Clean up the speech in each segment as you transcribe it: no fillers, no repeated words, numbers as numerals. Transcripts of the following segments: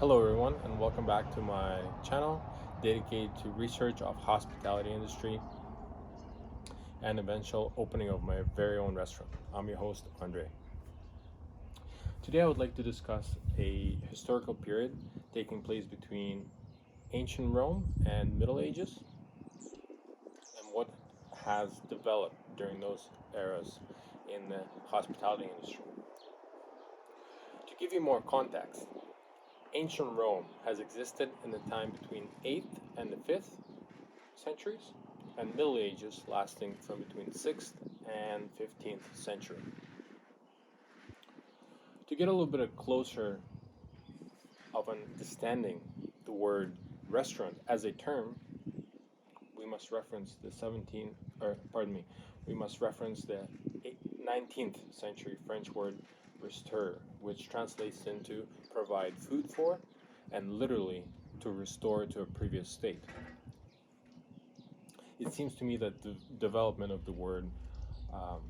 Hello everyone and welcome back to my channel dedicated to research of hospitality industry and eventual opening of my very own restaurant. I'm your host Andre. Today I would like to discuss a historical period taking place between ancient Rome and Middle Ages and what has developed during those eras in the hospitality industry. To give you more context, ancient Rome has existed in the time between 8th and the 5th centuries, and Middle Ages lasting from between 6th and 15th century. To get a little bit closer of understanding the word restaurant as a term, we must reference we must reference the 19th century French word restaurer, which translates into provide food for and literally to restore to a previous state. It seems to me that the development of the word um,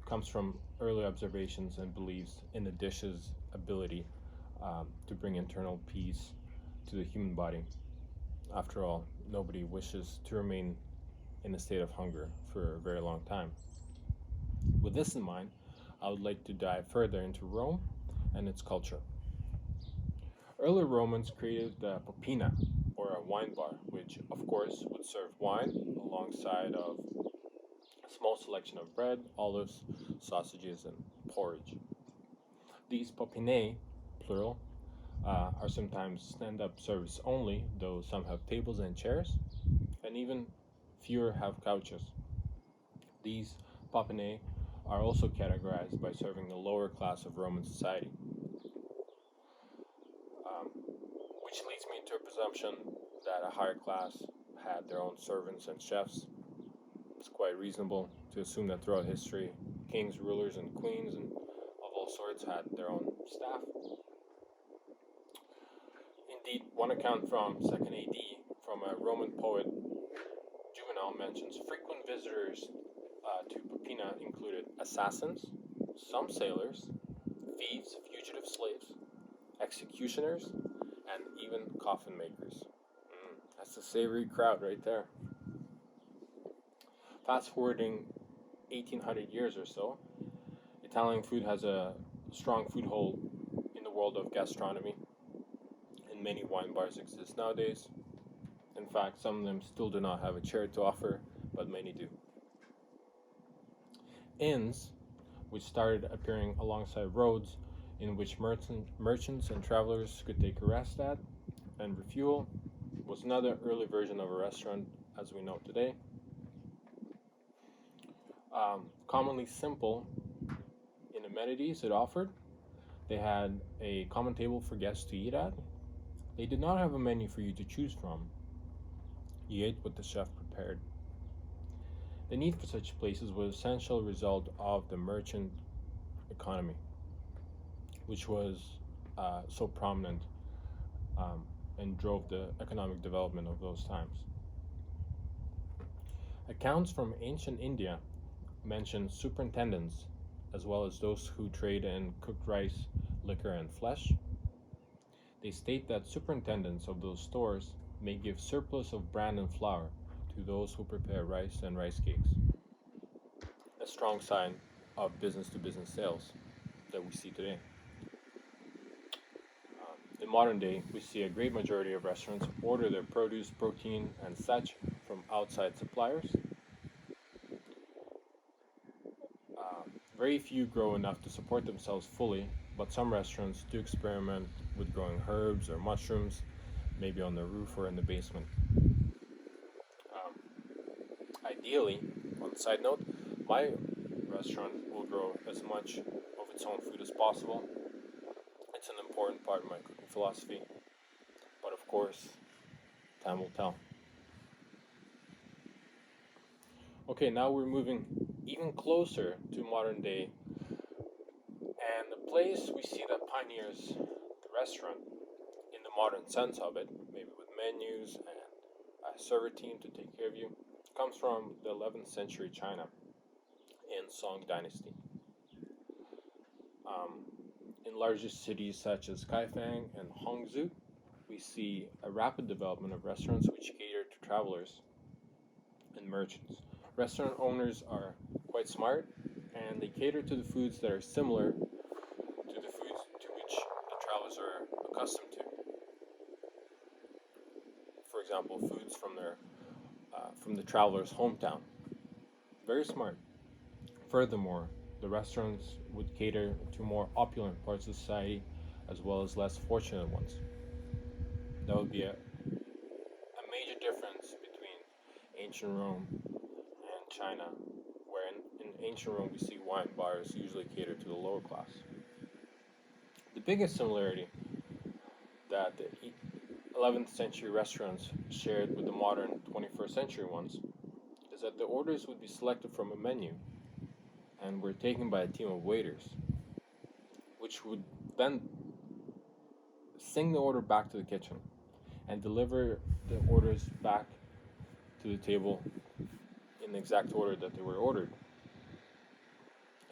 comes from early observations and beliefs in the dish's ability to bring internal peace to the human body. After all, nobody wishes to remain in a state of hunger for a very long time. With this in mind, I would like to dive further into Rome and its culture. Early Romans created the popina, or a wine bar, which of course would serve wine alongside of a small selection of bread, olives, sausages, and porridge. These popinae, plural, are sometimes stand-up service only, though some have tables and chairs, and even fewer have couches. These popinae are also categorized by serving the lower class of Roman society, um, which leads me to a presumption that a higher class had their own servants and chefs. It's quite reasonable to assume that throughout history, kings, rulers, and queens and of all sorts had their own staff. Indeed, one account from 2nd AD from a Roman poet, Juvenal, mentions frequent visitors to Popina included assassins, some sailors, thieves, fugitive slaves, executioners, and even coffin makers. That's a savory crowd right there. Fast forwarding 1800 years or so, Italian food has a strong foothold in the world of gastronomy, and many wine bars exist nowadays. In fact, some of them still do not have a chair to offer, but many do. Inns, which started appearing alongside roads in which merchants and travelers could take a rest at and refuel, was another early version of a restaurant as we know today. Commonly simple in amenities it offered, they had a common table for guests to eat at. They did not have a menu for you to choose from. You ate what the chef prepared. The need for such places was an essential result of the merchant economy, which was so prominent and drove the economic development of those times. Accounts from ancient India mention superintendents, as well as those who trade in cooked rice, liquor, and flesh. They state that superintendents of those stores may give surplus of bran and flour to those who prepare rice and rice cakes, a strong sign of business to business sales that we see today. In modern day, we see a great majority of restaurants order their produce, protein, and such from outside suppliers. Very few grow enough to support themselves fully, but some restaurants do experiment with growing herbs or mushrooms, maybe on the roof or in the basement. Ideally, on a side note, my restaurant will grow as much of its own food as possible. It's an important part of my cooking philosophy, but of course, time will tell. Okay, now we're moving even closer to modern day, and the place we see that pioneers the restaurant in the modern sense of it, maybe with menus and a server team to take care of you, comes from the 11th century China in Song Dynasty. Um, in larger cities such as Kaifeng and Hangzhou, we see a rapid development of restaurants which cater to travelers and merchants. Restaurant owners are quite smart and they cater to the foods that are similar to the foods to which the travelers are accustomed to. For example, foods from the traveler's hometown. Very smart. Furthermore, the restaurants would cater to more opulent parts of society as well as less fortunate ones. That would be a major difference between ancient Rome and China, where in ancient Rome we see wine bars usually cater to the lower class. The biggest similarity that the 11th century restaurants shared with the modern 21st century ones is that the orders would be selected from a menu and were taken by a team of waiters, which would then sing the order back to the kitchen and deliver the orders back to the table in the exact order that they were ordered.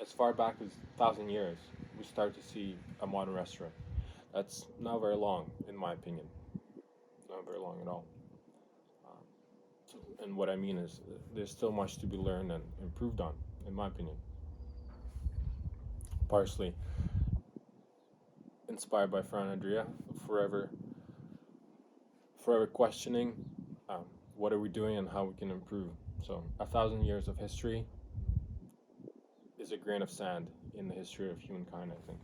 As far back as 1,000 years, we start to see a modern restaurant. That's not very long, in my opinion. Not very long at all. And what I mean is, there's still much to be learned and improved on, in my opinion. Partially inspired by Fran Andrea, forever questioning what are we doing and how we can improve. So 1,000 years of history is a grain of sand in the history of humankind, I think.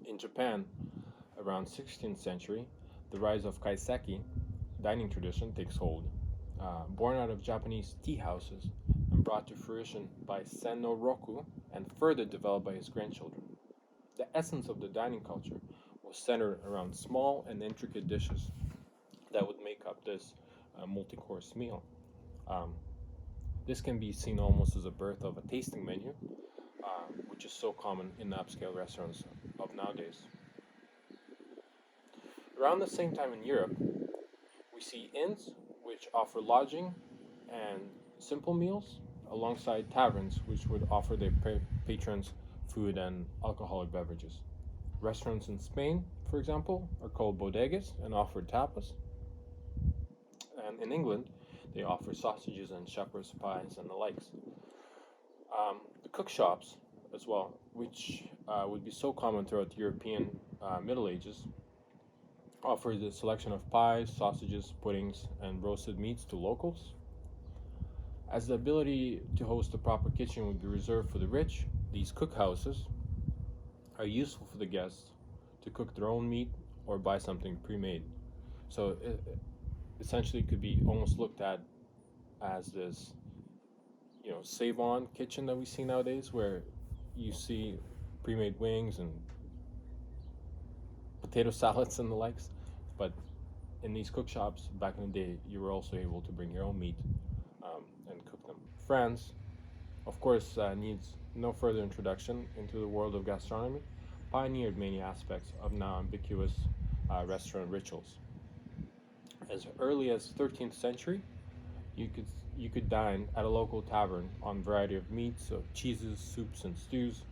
In Japan, around 16th century, the rise of kaiseki dining tradition takes hold, born out of Japanese tea houses and brought to fruition by Sen no Roku and further developed by his grandchildren. The essence of the dining culture was centered around small and intricate dishes that would make up this multi-course meal. This can be seen almost as a birth of a tasting menu, which is so common in the upscale restaurants of nowadays. Around the same time in Europe, we see inns which offer lodging and simple meals, alongside taverns which would offer their patrons food and alcoholic beverages. Restaurants in Spain, for example, are called bodegas and offer tapas. And in England, they offer sausages and shepherd's pies and the likes. The cook shops, as well, which would be so common throughout the European Middle Ages, offer the selection of pies, sausages, puddings, and roasted meats to locals. As the ability to host a proper kitchen would be reserved for the rich, these cookhouses are useful for the guests to cook their own meat or buy something pre-made. So essentially it could be almost looked at as this, save-on kitchen that we see nowadays, where you see pre-made wings and potato salads and the likes. But in these cook shops back in the day, you were also able to bring your own meat and cook them. France, of course, needs no further introduction into the world of gastronomy, pioneered many aspects of now ambiguous restaurant rituals. As early as 13th century, you could dine at a local tavern on a variety of meats, so cheeses, soups, and stews,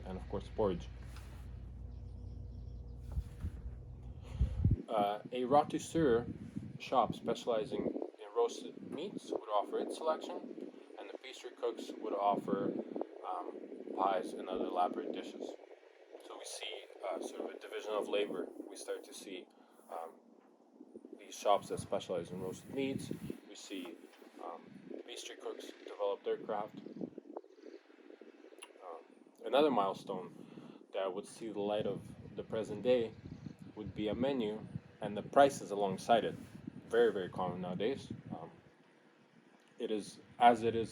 and of course porridge. A rôtisseur shop specializing in roasted meats would offer its selection, and the pastry cooks would offer pies and other elaborate dishes. So we see sort of a division of labor. We start to see these shops that specialize in roasted meats. We see pastry cooks develop their craft. Another milestone that would see the light of the present day would be a menu and the prices alongside it. Very, very common nowadays. It is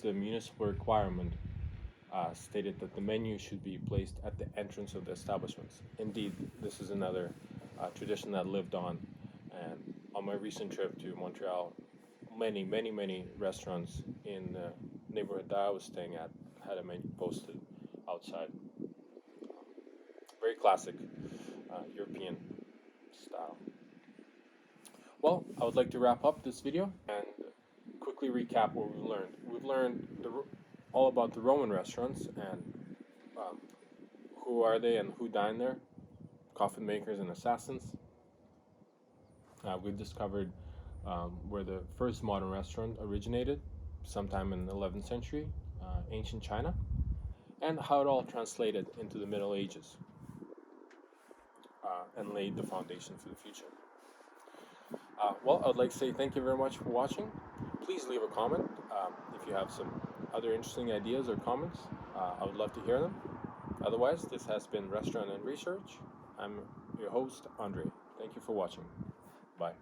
the municipal requirement stated that the menu should be placed at the entrance of the establishments. Indeed, this is another tradition that lived on. And on my recent trip to Montreal, many restaurants in the neighborhood that I was staying at had a menu posted outside. Very classic European style. Well, I would like to wrap up this video and quickly recap what we've learned. We've learned all about the Roman restaurants and Who are they and who dined there? Coffin makers and assassins. We've discovered where the first modern restaurant originated, sometime in the 11th century, ancient China, and how it all translated into the Middle Ages and laid the foundation for the future. Well, I would like to say thank you very much for watching. Please leave a comment if you have some other interesting ideas or comments. I would love to hear them. Otherwise, this has been Restaurant and Research. I'm your host, Andre. Thank you for watching. Bye.